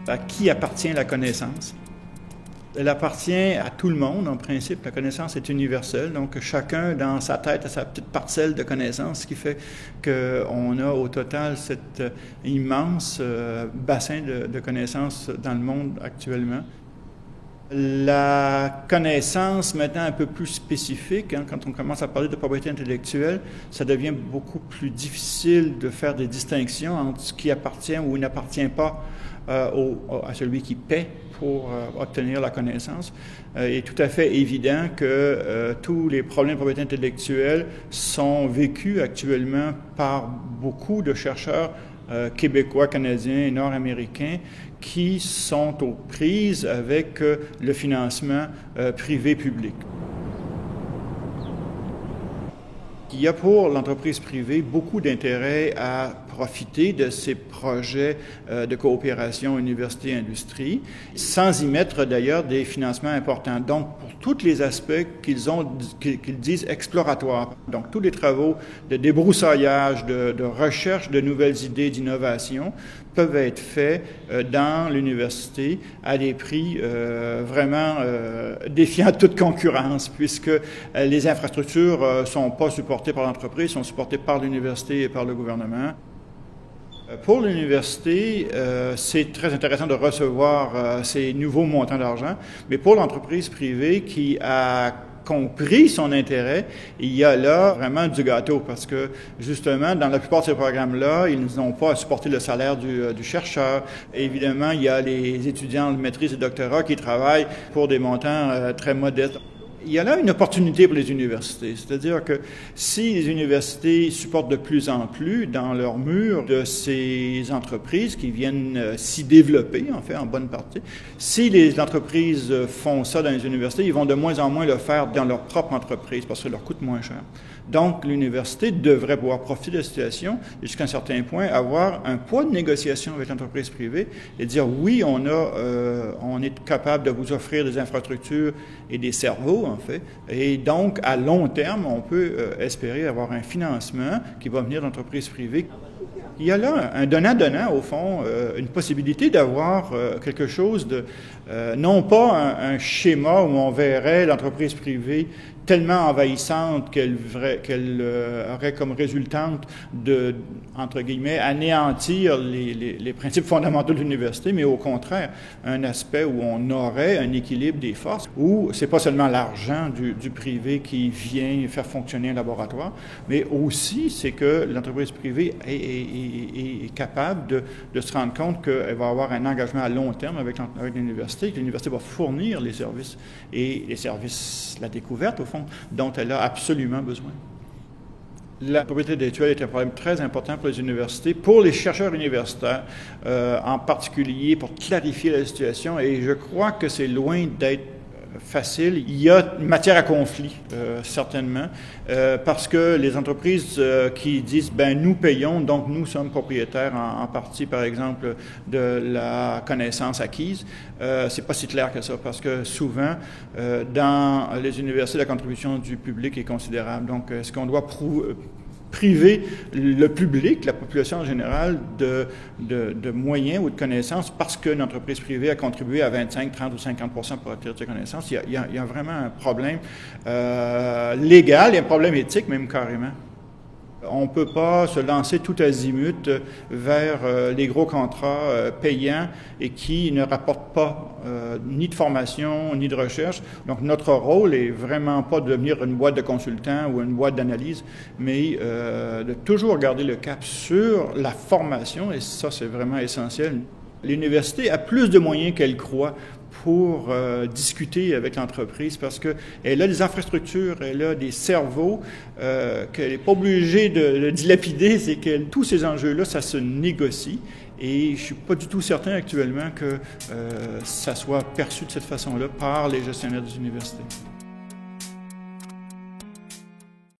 À qui appartient la connaissance? Elle appartient à tout le monde, en principe. La connaissance est universelle, donc chacun dans sa tête a sa petite parcelle de connaissance, ce qui fait qu'on a au total cet immense bassin de connaissances dans le monde actuellement. La connaissance maintenant un peu plus spécifique, quand on commence à parler de propriété intellectuelle, ça devient beaucoup plus difficile de faire des distinctions entre ce qui appartient ou n'appartient pas à celui qui paie pour obtenir la connaissance. Il est tout à fait évident que tous les problèmes de propriété intellectuelle sont vécus actuellement par beaucoup de chercheurs québécois, canadiens et nord-américains qui sont aux prises avec le financement privé-public. Il y a pour l'entreprise privée beaucoup d'intérêt à profiter de ces projets de coopération université-industrie, sans y mettre d'ailleurs des financements importants. Donc, pour tous les aspects qu'ils disent exploratoires, donc tous les travaux de débroussaillage, de recherche de nouvelles idées d'innovation peuvent être faits dans l'université à des prix vraiment défiant toute concurrence, puisque les infrastructures ne sont pas supportées par l'entreprise, sont supportées par l'université et par le gouvernement. Pour l'université, c'est très intéressant de recevoir ces nouveaux montants d'argent, mais pour l'entreprise privée qui a compris son intérêt, il y a là vraiment du gâteau parce que justement, dans la plupart de ces programmes-là, ils n'ont pas à supporter le salaire du chercheur. Évidemment, il y a les étudiants de maîtrise et doctorat qui travaillent pour des montants très modestes. Il y a là une opportunité pour les universités, c'est-à-dire que si les universités supportent de plus en plus dans leurs murs de ces entreprises qui viennent s'y développer, en fait, en bonne partie, si les entreprises font ça dans les universités, ils vont de moins en moins le faire dans leur propre entreprise parce que ça leur coûte moins cher. Donc, l'université devrait pouvoir profiter de la situation et jusqu'à un certain point avoir un poids de négociation avec l'entreprise privée et dire oui, on est capable de vous offrir des infrastructures et des cerveaux, en fait. Et donc, à long terme, on peut espérer avoir un financement qui va venir d'entreprises privées. Il y a là un donnant-donnant, au fond, une possibilité d'avoir quelque chose de, non pas un schéma où on verrait l'entreprise privée tellement envahissante qu'elle aurait comme résultante de, entre guillemets, anéantir les principes fondamentaux de l'université, mais au contraire, un aspect où on aurait un équilibre des forces, où c'est pas seulement l'argent du privé qui vient faire fonctionner un laboratoire, mais aussi c'est que l'entreprise privée est capable de se rendre compte qu'elle va avoir un engagement à long terme avec l'université, que l'université va fournir les services, et les services, la découverte, au fond, dont elle a absolument besoin. La propriété intellectuelle est un problème très important pour les universités, pour les chercheurs universitaires en particulier, pour clarifier la situation, et je crois que c'est loin d'être facile. Il y a matière à conflit, certainement, parce que les entreprises qui disent « ben nous payons, donc nous sommes propriétaires en partie, par exemple, de la connaissance acquise », c'est pas si clair que ça, parce que souvent, dans les universités, la contribution du public est considérable. Donc, est-ce qu'on doit priver le public, la population en général, de moyens ou de connaissances parce qu'une entreprise privée a contribué à 25, 30 ou 50 pour obtenir ces connaissances? Il y a vraiment un problème légal et un problème éthique même carrément. On ne peut pas se lancer tout azimut vers les gros contrats payants et qui ne rapportent pas ni de formation, ni de recherche. Donc, notre rôle est vraiment pas de devenir une boîte de consultants ou une boîte d'analyse, mais de toujours garder le cap sur la formation, et ça, c'est vraiment essentiel. L'université a plus de moyens qu'elle croit pour discuter avec l'entreprise parce qu'elle a des infrastructures, elle a des cerveaux qu'elle n'est pas obligée de dilapider, c'est que tous ces enjeux-là, ça se négocie et je ne suis pas du tout certain actuellement que ça soit perçu de cette façon-là par les gestionnaires des universités.